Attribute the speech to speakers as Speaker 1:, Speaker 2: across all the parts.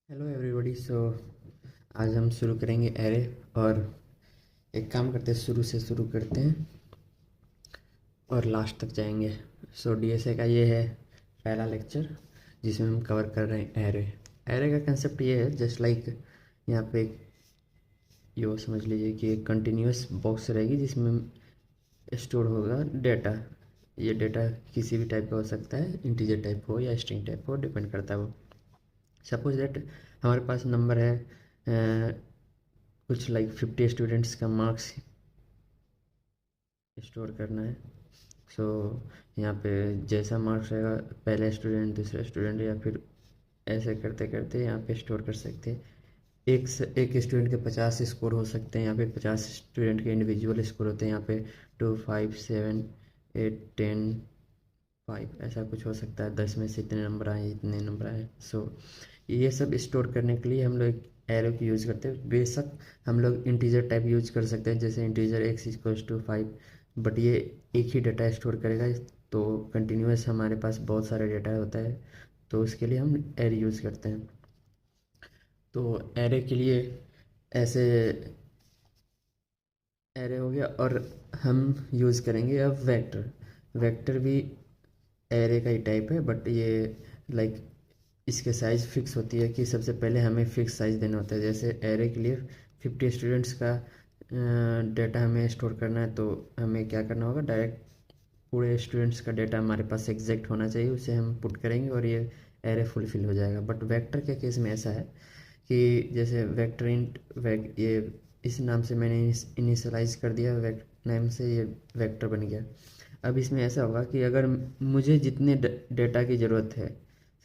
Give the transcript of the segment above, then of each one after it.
Speaker 1: Hello everybody. आज हम शुरू करेंगे एरे। और एक काम करते हैं, शुरू से शुरू करते हैं और लास्ट तक जाएंगे। डीएसए का ये है पहला लेक्चर जिसमें हम कवर कर रहे हैं एरे। एरे का कंसेप्ट ये है, जस्ट लाइक यहाँ पे यो समझ लीजिए कि एक कंटिन्यूस बॉक्स रहेगी जिसमें स्टोर होगा डेटा। ये डेटा किसी भी टाइप का हो सकता है, इंटीजर टाइप हो या स्ट्रिंग टाइप हो, डिपेंड करता है वो। सपोज दैट हमारे पास नंबर है कुछ लाइक 50 स्टूडेंट्स का मार्क्स स्टोर करना है। यहाँ पे जैसा मार्क्स रहेगा, पहले स्टूडेंट दूसरा स्टूडेंट या फिर ऐसे करते करते यहाँ पे स्टोर कर सकते हैं। एक स्टूडेंट के 50 स्कोर हो सकते हैं, यहाँ पे 50 स्टूडेंट के इंडिविजुअल स्कोर होते हैं। यहाँ पे 2 5 7 8 10 5 ऐसा कुछ हो सकता है। 10 में से इतने नंबर आए, इतने नंबर आए। ये सब स्टोर करने के लिए हम लोग एरो की यूज़ करते हैं। बेशक हम लोग इंटीजर टाइप यूज कर सकते हैं, जैसे integer x equals to 5, but ये एक ही डेटा स्टोर करेगा। तो कंटिन्यूस हमारे पास बहुत सारे डेटा होता है, तो उसके लिए हम एरे यूज़ करते हैं। तो एरे के लिए ऐसे एरे हो गया। और हम यूज़ करेंगे अब वेक्टर। वेक्टर भी एरे का ही टाइप है, बट ये लाइक इसके साइज़ फिक्स होती है कि सबसे पहले हमें फिक्स साइज़ देना होता है। जैसे एरे के लिए 50 स्टूडेंट्स का डेटा हमें स्टोर करना है, तो हमें क्या करना होगा, डायरेक्ट पूरे स्टूडेंट्स का डेटा हमारे पास एग्जैक्ट होना चाहिए, उसे हम पुट करेंगे और ये एरे फुलफिल हो जाएगा। बट वेक्टर के केस में ऐसा है कि जैसे वेक्टर इंट ये इस नाम से मैंने इनिशियलाइज कर दिया, नेम से ये वेक्टर बन गया। अब इसमें ऐसा होगा कि अगर मुझे जितने डेटा की ज़रूरत है,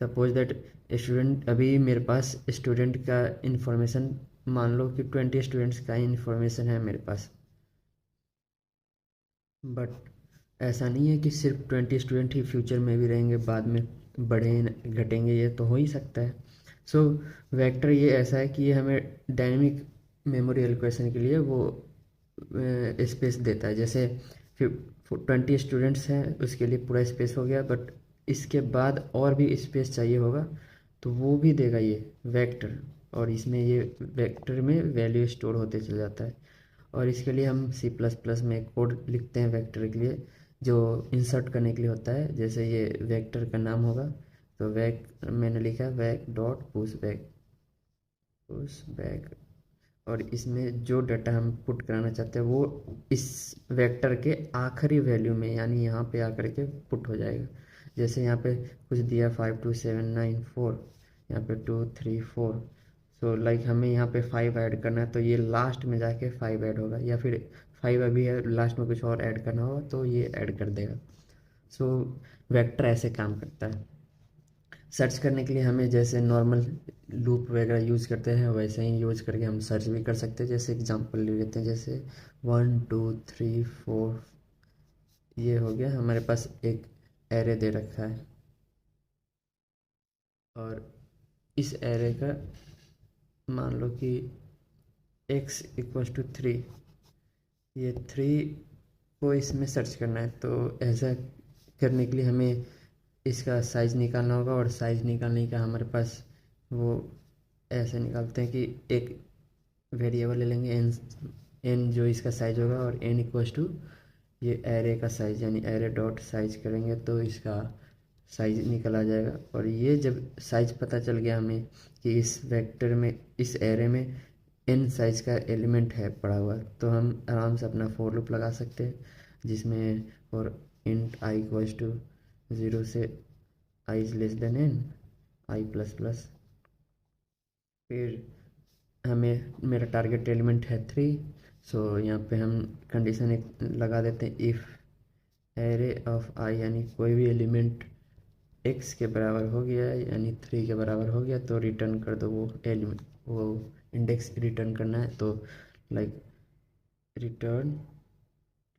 Speaker 1: सपोज दैट स्टूडेंट, अभी मेरे पास स्टूडेंट का इंफॉर्मेशन मान लो कि 20 स्टूडेंट्स का इंफॉर्मेशन है मेरे पास। बट ऐसा नहीं है कि सिर्फ 20 स्टूडेंट ही फ्यूचर में भी रहेंगे, बाद में बढ़े घटेंगे, ये तो हो ही सकता है। सो वेक्टर ये ऐसा है कि ये हमें डायनेमिक मेमोरी एलोकेशन के लिए वो स्पेस देता है। जैसे 20 स्टूडेंट्स हैं, उसके लिए पूरा स्पेस हो गया, बट इसके बाद और भी स्पेस चाहिए होगा, तो वो भी देगा ये वेक्टर। और इसमें ये वेक्टर में वैल्यू स्टोर होते चले जाता है। और इसके लिए हम सी प्लस प्लस में कोड लिखते हैं वेक्टर के लिए, जो इंसर्ट करने के लिए होता है। जैसे ये वेक्टर का नाम होगा, तो वैक मैंने लिखा है वैक डॉट पुश बैक। और इसमें जो डाटा हम पुट कराना चाहते हैं वो इस वेक्टर के आखिरी वैल्यू में, यानी यहाँ पे आकर के पुट हो जाएगा। जैसे यहाँ पे कुछ दिया 52794, यहाँ पे 234। लाइक हमें यहाँ पे 5 ऐड करना है, तो ये लास्ट में जाके 5 ऐड होगा, या फिर 5 अभी है, लास्ट में कुछ और ऐड करना होगा तो ये ऐड कर देगा। सो वेक्टर ऐसे काम करता है। सर्च करने के लिए हमें जैसे नॉर्मल लूप वगैरह यूज़ करते हैं, वैसे ही यूज़ करके हम सर्च भी कर सकते हैं। जैसे एग्जांपल ले लेते हैं, जैसे 1 2 3 4, ये हो गया हमारे पास एक एरे दे रखा है। और इस एरे का मान लो कि x इक्वल्स टू 3, ये 3 को इसमें सर्च करना है। तो ऐसा करने के लिए हमें इसका साइज़ निकालना होगा, और साइज़ निकालने का हमारे पास वो ऐसे निकालते हैं कि एक वेरिएबल ले लेंगे एन जो इसका साइज होगा, और एन इक्वल्स टू ये एरे का साइज, यानी एरे डॉट साइज करेंगे तो इसका साइज निकल आ जाएगा। और ये जब साइज पता चल गया हमें कि इस वेक्टर में, इस एरे में एन साइज का एलिमेंट है पड़ा हुआ, तो हम आराम से अपना फॉर लूप लगा सकते हैं, जिसमें और इंट आई इक्वल्स टू 0 से I is less than N I plus plus. फिर हमें, मेरा टारगेट एलिमेंट है 3। यहाँ पे हम कंडीशन एक लगा देते हैं, इफ़ एरे ऑफ आई, यानी कोई भी एलिमेंट x के बराबर हो गया यानी 3 के बराबर हो गया, तो रिटर्न कर दो वो एलिमेंट, वो इंडेक्स रिटर्न करना है। तो लाइक रिटर्न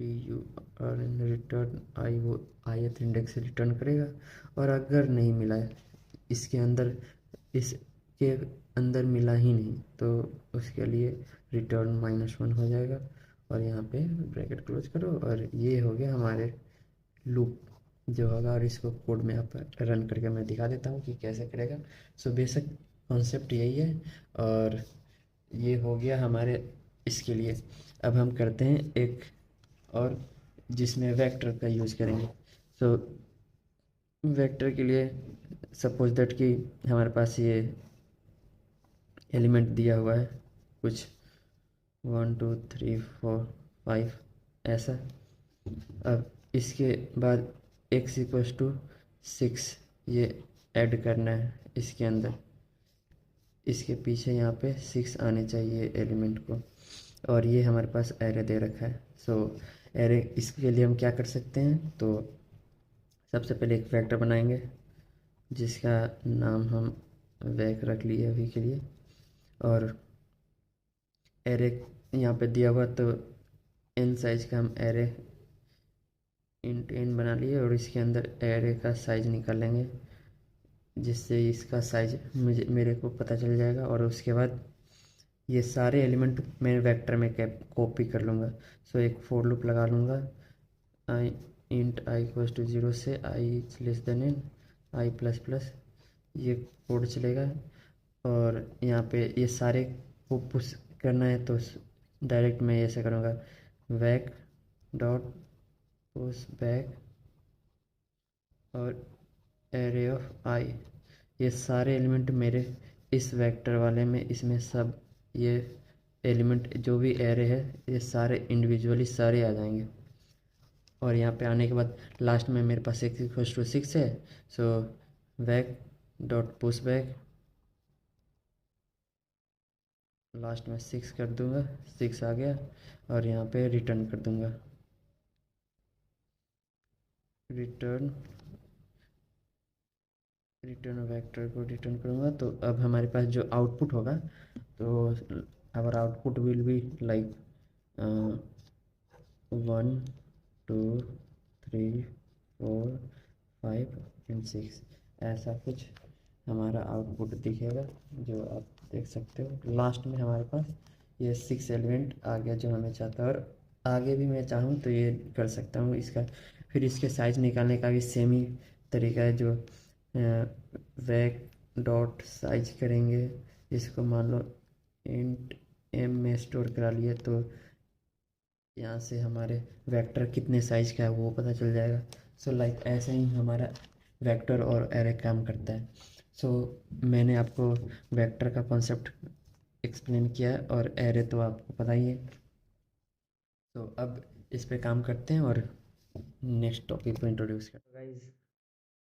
Speaker 1: टी यू और रिटर्न आई, वो ith इंडेक्स रिटर्न करेगा। और अगर नहीं मिला है इसके अंदर, इसके अंदर मिला ही नहीं, तो उसके लिए रिटर्न -1 हो जाएगा। और यहाँ पे ब्रैकेट क्लोज करो, और ये हो गया हमारे लूप जो होगा। और इसको कोड में आप रन करके मैं दिखा देता हूँ कि कैसे करेगा। बेशक कॉन्सेप्ट यही है। और ये हो गया हमारे इसके लिए। अब हम करते हैं एक और जिसमें वेक्टर का यूज़ करेंगे। सो वेक्टर के लिए सपोज दैट कि हमारे पास ये एलिमेंट दिया हुआ है कुछ 1 2 3 4 5 ऐसा। अब इसके बाद x = 6 ये ऐड करना है इसके अंदर। इसके पीछे यहाँ पे 6 आने चाहिए एलिमेंट को। और ये हमारे पास एरे दे रखा है। सो एरे इसके लिए हम क्या कर सकते हैं, तो सबसे पहले एक वेक्टर बनाएंगे जिसका नाम हम वैक रख लिए अभी के लिए। और एरे यहाँ पे दिया हुआ तो n साइज का हम एरे इंट n बना लिए और इसके अंदर एरे का साइज निकालेंगे जिससे इसका साइज मुझे मेरे को पता चल जाएगा। और उसके बाद ये सारे एलिमेंट मैं वेक्टर में कैप कॉपी कर लूँगा। सो एक फोर लूप लगा लूँगा आई इंट आई इक्वल्स टू 0 से आई less than N I plus plus ये कोड चलेगा। और यहाँ पे ये सारे को पुश करना है तो डायरेक्ट मैं ऐसे करूँगा वैक डॉट पुश बैक और एरे ऑफ आई। ये सारे एलिमेंट मेरे इस वेक्टर वाले में इसमें सब ये एलिमेंट जो भी एरे है ये सारे इंडिविजुअली सारे आ जाएंगे। और यहाँ पे आने के बाद लास्ट में मेरे पास x = 6 है। सो वैक डॉट पुश बैक लास्ट में 6 कर दूंगा, 6 आ गया। और यहाँ पे रिटर्न कर दूंगा रिटर्न रिटर्न वेक्टर को रिटर्न करूँगा। तो अब हमारे पास जो आउटपुट होगा तो our output will be like 1 2 3 4 5 and 6 ऐसा कुछ हमारा आउटपुट दिखेगा जो आप देख सकते हो। लास्ट में हमारे पास ये 6 एलिमेंट आ गया जो हमें चाहता है। और आगे भी मैं चाहूँ तो ये कर सकता हूँ इसका। फिर इसके साइज निकालने का भी सेम ही तरीका है जो वैक डॉट साइज करेंगे। इसको मान लो इंट एम में स्टोर करा लिए तो यहाँ से हमारे वेक्टर कितने साइज का है वो पता चल जाएगा। सो लाइक ऐसे ही हमारा वेक्टर और एरे काम करता है। सो मैंने आपको वेक्टर का कॉन्सेप्ट एक्सप्लेन किया है और एरे तो आपको पता ही है। तो अब इस पे काम करते हैं और नेक्स्ट टॉपिक को इंट्रोड्यूस करते हैं। गाइस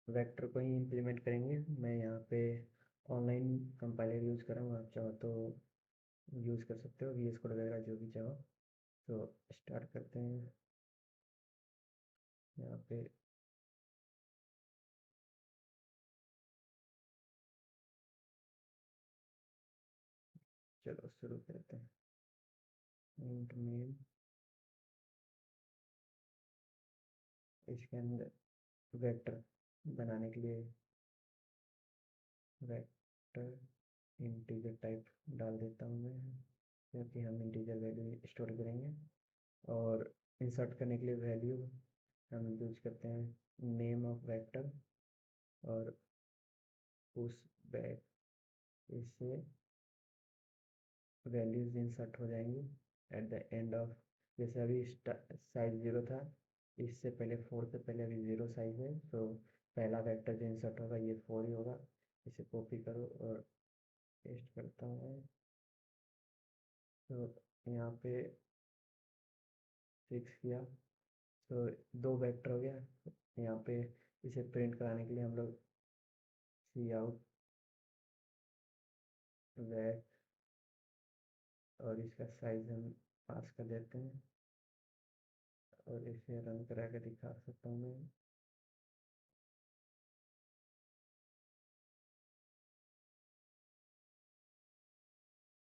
Speaker 1: वेक्टर को ही इम्प्लीमेंट करेंगे। मैं यहाँ पे ऑनलाइन कंपाइलर यूज़ कर रहा हूँ, आप चाहो तो यूज़ कर सकते हो VS कोड वगैरह जो भी चाहो। तो स्टार्ट करते हैं यहाँ पे। चलो शुरू करते हैं। इंट मेल इसके अंदर वेक्टर बनाने के लिए वेक्टर इंटीजर टाइप डाल देता हूँ मैं क्योंकि हम इंटीजर वैल्यू स्टोर करेंगे। और इंसर्ट करने के लिए वैल्यू हम यूज करते हैं नेम ऑफ वेक्टर और पुश बैक। इससे वैल्यूज इंसर्ट हो जाएंगी एट द एंड ऑफ। जैसे अभी साइज 0 था, इससे पहले 4 से पहले अभी 0 साइज है। तो पहला वेक्टर जो इंसर्ट होगा ये 4 ही होगा। इसे कॉपी करो और पेस्ट करता हूँ मैं। तो यहाँ पे 6 किया तो 2 वेक्टर हो गया। यहाँ पे इसे प्रिंट कराने के लिए हम लोग सी आउट वैक और इसका साइज हम पास कर देते हैं और इसे रन करा कर दिखा सकता हूँ मैं।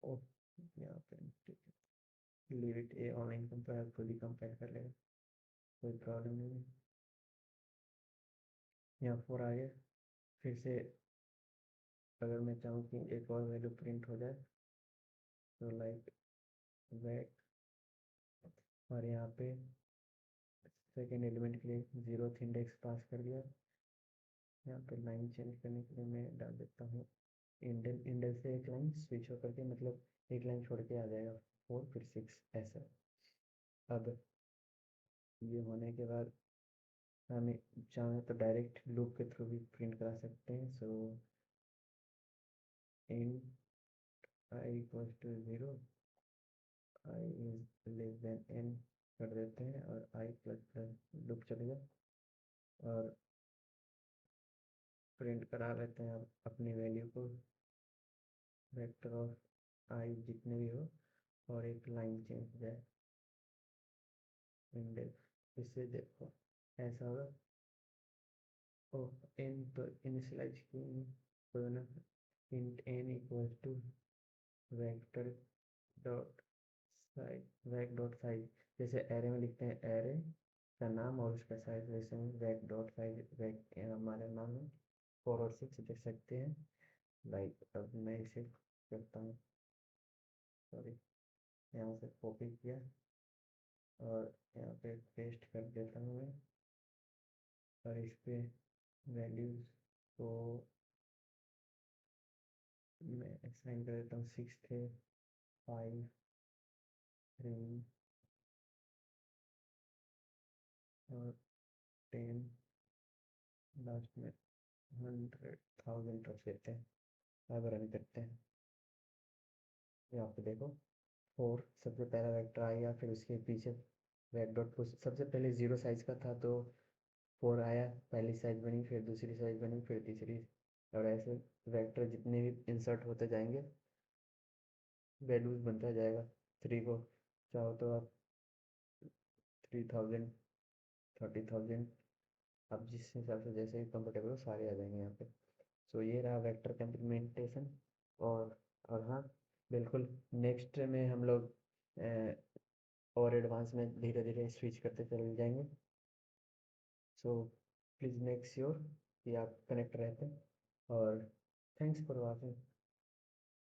Speaker 1: और यहाँ पे leave it A online compiler खुद ही कंपाइल कर लेगा, कोई प्रॉब्लम नहीं है। यहाँ 4 आ गया। फिर से अगर मैं चाहूँ कि एक और वैल्यू प्रिंट हो जाए तो लाइक वैक और यहाँ पे सेकेंड एलिमेंट के लिए 0th इंडेक्स पास कर दिया। यहाँ पे लाइन चेंज करने के लिए मैं डाल देता हूँ इंडेल से एक लाइन स्विच होकर के, मतलब एक लाइन छोड़ के आ जाएगा 4 फिर 6 ऐसा। अब ये होने के बाद हमें चाहें तो डायरेक्ट लूप के थ्रू भी प्रिंट करा सकते हैं। So int I equals to 0, I is less than n कर देते हैं और I प्लस प्लस लूप चलेगा और प्रिंट करा लेते हैं अब अपनी वैल्यू को, वेक्टर ऑफ I जितने भी हो, और एक लाइन चेंज हो जाए इंडेक्स। इससे देखो ऐसा होगा। ओ एन तो इनिशियलाइज किए ना, int n equal to vector dot size, vec dot size, जैसे एरे में लिखते हैं एरे का नाम और उसका साइज, वैसे में वेक डॉट साइज, वेक हमारा नाम है 4 और 6 देख सकते हैं। लाइक अब मैं इसे करता हूँ, सॉरी, यहाँ से कॉपी किया और यहाँ पे पेस्ट कर देता हूँ मैं, और इस पे वैल्यूज को मैं असाइन कर देता हूँ। 6 थे, 5, 3 और 10, लास्ट में 100,000 रख देते हैं। अब रन करते हैं। यहाँ पे देखो 4 सबसे पहला वेक्टर आएगा, फिर उसके पीछे वेक डॉट पुश, सबसे पहले 0 साइज का था तो 4 आया, पहली साइज बनी, फिर दूसरी साइज बनी, फिर तीसरी, और ऐसे वेक्टर जितने भी इंसर्ट होते जाएंगे वैल्यूज बनता जाएगा। 3 को चाहो तो आप 3,000, 30,000, अब जिस हिसाब से जैसे भी कंफर्टेबल हो सारे आ जाएंगे यहाँ पे। सो ये रहा वेक्टर का इम्प्लीमेंटेशन। और हाँ, बिल्कुल नेक्स्ट में हम लोग और एडवांस में धीरे धीरे स्विच करते चले जाएंगे। सो प्लीज़ मेक श्योर कि आप कनेक्ट रहते हैं, और थैंक्स फॉर वॉचिंग।